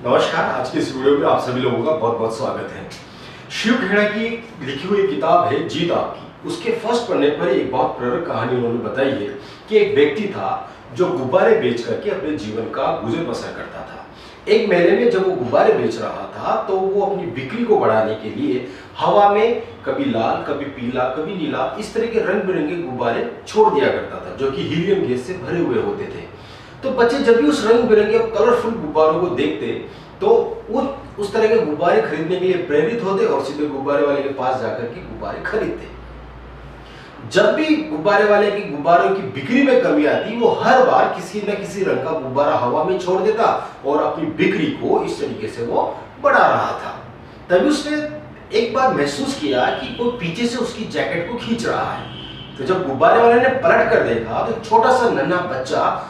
नमस्कार। आज की इस वीडियो में आप सभी लोगों का बहुत बहुत स्वागत है। शिव खेड़ा की लिखी हुई किताब है जीत आपकी। उसके फर्स्ट पन्ने पर एक बहुत प्रेरक कहानी उन्होंने बताई है कि एक व्यक्ति था जो गुब्बारे बेच करके अपने जीवन का गुजर बसर करता था। एक मेले में जब वो गुब्बारे बेच रहा था तो वो अपनी बिक्री को बढ़ाने के लिए हवा में कभी लाल, कभी पीला, कभी नीला, इस तरह के रंग बिरंगे गुब्बारे छोड़ दिया करता था जो कि हीलियम गैस से भरे हुए होते थे। तो बच्चे जब भी उस रंग बिरंगे कलरफुल गुब्बारों को देखते तो वो उस तरह के गुब्बारे खरीदने के लिए प्रेरित होते और सीधे गुब्बारे वाले के पास जाकर के गुब्बारे खरीदते। जब भी गुब्बारे वाले की गुब्बारों की बिक्री में कमी आती वो हर बार किसी न किसी रंग का गुब्बारा हवा में छोड़ देता और अपनी बिक्री को इस तरीके से वो बढ़ा रहा था। तभी उसने एक बार महसूस किया कि कोई पीछे से उसकी जैकेट को खींच रहा है। तो जब गुब्बारे वाले ने पलट कर देखा तो छोटा सा नन्हा बच्चा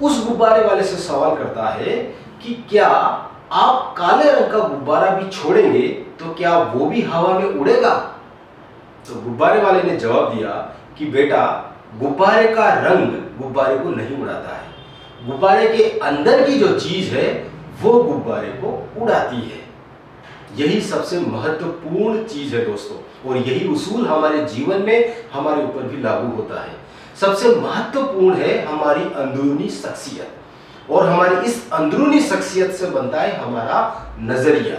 उस गुब्बारे वाले से सवाल करता है कि क्या आप काले रंग का गुब्बारा भी छोड़ेंगे तो क्या वो भी हवा में उड़ेगा? तो गुब्बारे वाले ने जवाब दिया कि बेटा, गुब्बारे का रंग गुब्बारे को नहीं उड़ाता है, गुब्बारे के अंदर की जो चीज है वो गुब्बारे को उड़ाती है। यही सबसे महत्वपूर्ण चीज है दोस्तों, और यही उसूल हमारे जीवन में हमारे ऊपर भी लागू होता है। सबसे महत्वपूर्ण है हमारी अंदरूनी शख्सियत, और हमारी इस अंदरूनी शख्सियत से बनता है हमारा नजरिया,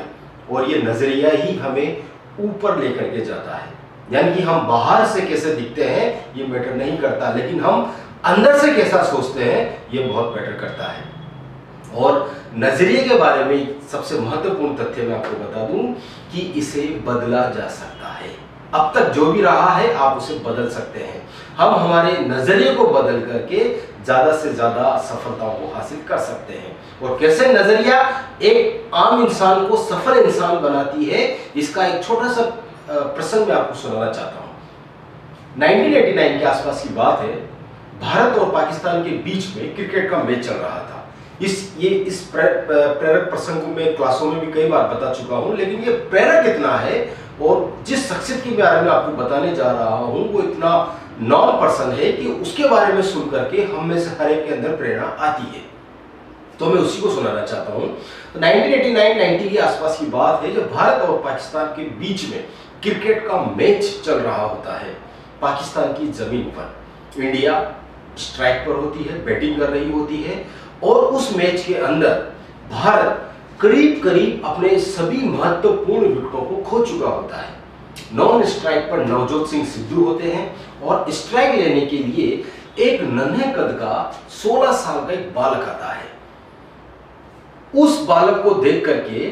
और ये नजरिया ही हमें ऊपर लेकर के जाता है। यानी कि हम बाहर से कैसे दिखते हैं ये मैटर नहीं करता, लेकिन हम अंदर से कैसा सोचते हैं ये बहुत मैटर करता है। और नजरिए के बारे में सबसे महत्वपूर्ण तथ्य मैं आपको बता दूं कि इसे बदला जा सकता है। अब तक जो भी रहा है आप उसे बदल सकते हैं। हम हमारे नजरिए को बदल करके ज्यादा से ज्यादा सफलताओं को हासिल कर सकते हैं। और कैसे नजरिया एक आम इंसान को सफल इंसान बनाती है, इसका एक छोटा सा प्रसंग मैं आपको सुनाना चाहता हूं। 1989 के आसपास की बात है। भारत और पाकिस्तान के बीच में क्रिकेट का मैच चल रहा था। इस प्रेरक प्रसंग को मैं क्लासों में भी कई बार बता चुका हूं, लेकिन ये प्रेरक इतना है और जिस शख्सियत के बारे में आपको बताने जा रहा हूं वो इतना नॉन पर्सन है कि उसके बारे में सुन करके हम में से हर एक के अंदर प्रेरणा आती है। तो मैं उसी को सुनाना चाहता हूं। तो 1989-90 के आसपास की बात है जब भारत और पाकिस्तान के बीच में क्रिकेट का मैच चल रहा होता है। पाकिस्तान की जमीन पर इंडिया स्ट्राइक पर होती है, बैटिंग कर रही होती है, और उस मैच के अंदर भारत करीब करीब अपने सभी महत्वपूर्ण विकेटों को खो चुका होता है। नॉन स्ट्राइक पर नवजोत सिंह सिद्धू होते हैं और स्ट्राइक लेने के लिए एक नन्हे कद का 16 साल का एक बालक आता है। उस बालक को देख करके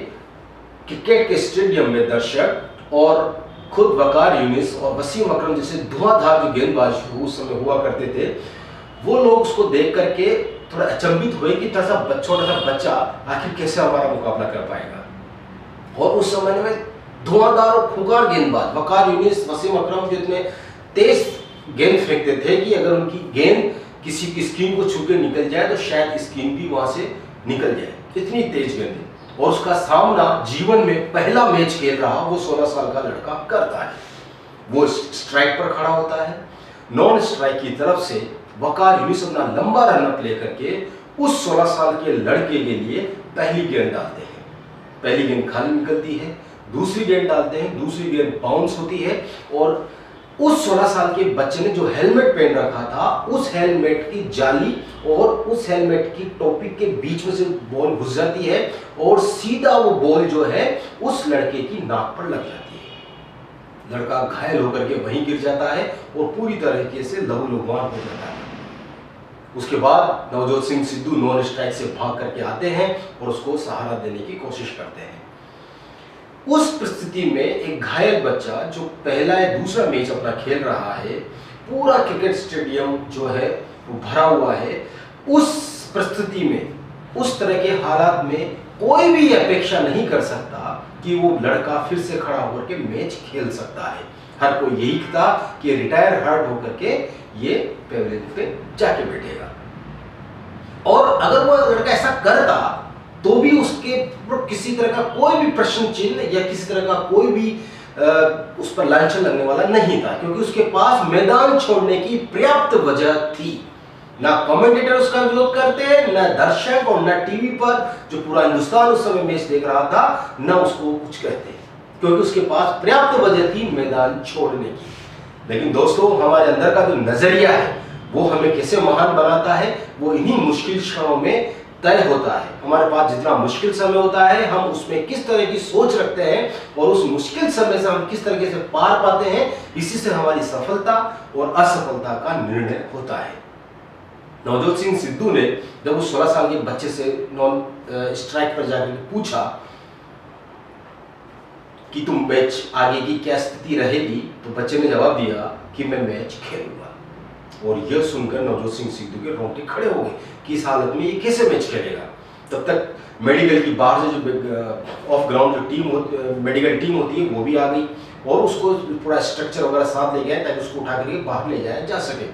क्रिकेट के स्टेडियम में दर्शक और खुद वकार यूनिस और वसीम अकरम जैसे धुआंधार जो गेंदबाज उस समय हुआ करते थे, वो लोग उसको देख करके थोड़ा अचंभित हुए कि छोटा सा बच्चा आखिर कैसे हमारा मुकाबला कर पाएगा। और उस समय में धुआंधार और खूंखार गेंदबाज वकार यूनिस, वसीम अकरम जो इतने तेज गेंद फेंकते थे कि अगर उनकी गेंद किसी की स्किन को छू के निकल जाए तो शायद स्किन भी वहां से निकल जाए, इतनी तेज गेंद है। और उसका सामना जीवन में पहला मैच खेल रहा वो 16 साल का लड़का करता है। वो स्ट्राइक पर खड़ा होता है। नॉन स्ट्राइक की तरफ से वकार यूनिस अपना लंबा रनअप लेकर के उस 16 साल के लड़के के लिए पहली गेंद डालते हैं। पहली गेंद खाली निकलती है, दूसरी गेंद डालते हैं, दूसरी गेंद बाउंस होती है, और उस 16 साल के बच्चे ने जो हेलमेट पहन रखा था उस हेलमेट की जाली और उस हेलमेट की टोपी के बीच में से बॉल घुस जाती है और सीधा वो बॉल जो है उस लड़के की नाक पर लग जाती है। लड़का घायल होकर के वहीं गिर जाता है और पूरी तरीके से लहूलुहान हो जाता है। उसके बाद नवजोत सिंह सिद्धू नॉन स्ट्राइक से भाग करके आते हैं और उसको सहारा देने की कोशिश करते हैं। उस परिस्थिति में एक घायल बच्चा जो पहला या दूसरा मैच अपना खेल रहा है, पूरा क्रिकेट स्टेडियम जो है वो भरा हुआ है, उस परिस्थिति में, उस तरह के हालात में कोई भी अपेक्षा नहीं कर सकता कि वो लड़का फिर से खड़ा होकर के मैच खेल सकता है। हर कोई यही था कि रिटायर हार्ड होकर के ये पेवेलियन पे जाके बैठेगा। और अगर वो लड़का ऐसा करता तो भी उसके किसी तरह का कोई भी प्रश्न चिन्ह या किसी तरह का कोई भी उस पर लांछन लगने वाला नहीं था, क्योंकि उसके पास मैदान छोड़ने की पर्याप्त वजह थी। ना कमेंटेटर उसका विरोध करते, ना दर्शक और ना टीवी पर जो पूरा हिंदुस्तान उस समय मैच देख रहा था ना उसको कुछ कहते, क्योंकि उसके पास पर्याप्त वजह थी मैदान छोड़ने की। लेकिन दोस्तों, हमारे अंदर का जो नजरिया है वो हमें कैसे महान बनाता है, वो इन्हीं मुश्किल क्षणों में तय होता है। हमारे पास जितना मुश्किल समय होता है, हम उसमें किस तरह की सोच रखते हैं और उस मुश्किल समय से हम किस तरीके से पार पाते हैं, इसी से हमारी सफलता और असफलता का निर्णय होता है। नवजोत सिंह सिद्धू ने जब उस 16 साल के बच्चे से नॉन स्ट्राइक पर जाकर पूछा कि तुम मैच आगे की क्या स्थिति रहेगी, तो बच्चे ने जवाब दिया कि मैं मैच खेलूंगा। और यह सुनकर नवजोत सिंह सिद्धू के रोंगटे खड़े हो गए कि इस हालत में ये कैसे मैच खेलेगा। तब तक मेडिकल की बाहर से जो ऑफ ग्राउंड जो टीम मेडिकल टीम होती है वो भी आ गई और उसको पूरा स्ट्रक्चर वगैरह साथ ले गए ताकि उसको उठा करके बाहर ले जाया जा सके।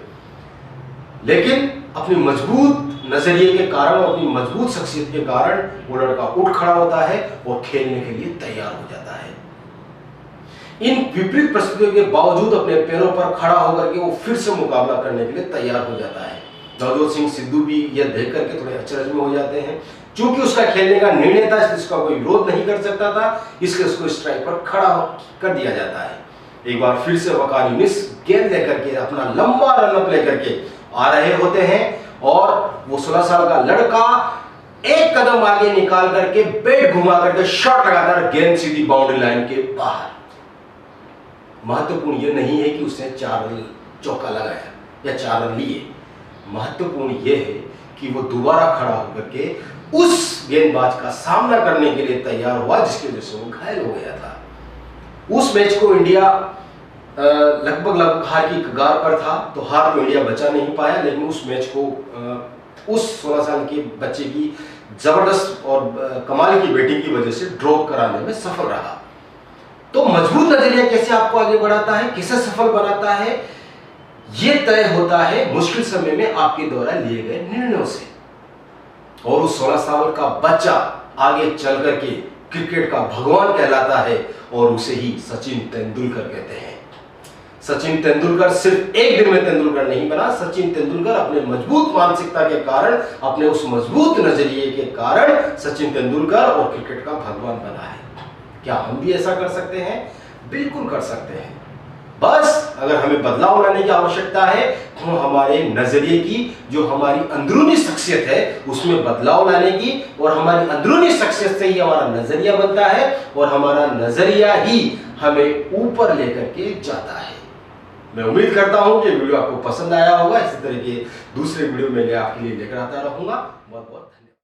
लेकिन अपनी मजबूत नजरिए के कारण और अपनी मजबूत शख्सियत के कारण वो लड़का उठ खड़ा होता है और खेलने के लिए तैयार हो जाता है। इन विपरीत परिस्थितियों के बावजूद अपने पैरों पर खड़ा होकर के वो फिर से मुकाबला करने के लिए तैयार हो जाता है। नवजोत सिंह सिद्धू भी यह देख करके थोड़े अचरज में हो जाते हैं, क्योंकि उसका खेलने का निर्णय था, इसका कोई विरोध नहीं कर सकता था, इसलिए उसको स्ट्राइक पर खड़ा कर दिया जाता है। एक बार फिर से वकार यूनिस गेंद लेकर के अपना लंबा रनअप लेकर के आ रहे होते हैं और वो 16 साल का लड़का एक कदम आगे निकाल करके बैट घुमा करके शॉट लगाता है, गेंद सीधी बाउंड्री लाइन के बाहर। महत्वपूर्ण यह नहीं है कि उसने 4 रन चौका लगाया या 4 रन लिए, महत्वपूर्ण यह है कि वो दोबारा खड़ा होकर के उस गेंदबाज का सामना करने के लिए तैयार हुआ जिसकी वजह से वो घायल हो गया था। उस मैच को इंडिया लगभग हार की कगार पर था, तो हार तो इंडिया बचा नहीं पाया, लेकिन उस मैच को उस 16 साल के बच्चे की जबरदस्त और कमाल की बैटिंग की वजह से ड्रॉ कराने में सफल रहा। तो मजबूत नजरिया कैसे आपको आगे बढ़ाता है, कैसे सफल बनाता है, यह तय होता है मुश्किल समय में आपके द्वारा लिए गए निर्णयों से। और उस 16 साल का बच्चा आगे चल करके क्रिकेट का भगवान कहलाता है और उसे ही सचिन तेंदुलकर कहते हैं। सचिन तेंदुलकर सिर्फ एक दिन में तेंदुलकर नहीं बना, सचिन तेंदुलकर अपने मजबूत मानसिकता के कारण, अपने उस मजबूत नजरिए के कारण सचिन तेंदुलकर और क्रिकेट का भगवान बना है। क्या हम भी ऐसा कर सकते हैं? बिल्कुल कर सकते हैं। बस अगर हमें बदलाव लाने की आवश्यकता है तो हमारे नजरिए की, जो हमारी अंदरूनी शख्सियत है उसमें बदलाव लाने की, और हमारी अंदरूनी शख्सियत से ही हमारा नजरिया बनता है और हमारा नजरिया ही हमें ऊपर लेकर के जाता है। मैं उम्मीद करता हूं कि वीडियो आपको पसंद आया होगा। इसी तरह के दूसरे वीडियो में आपके लिए लेकर आता रहूंगा। बहुत बहुत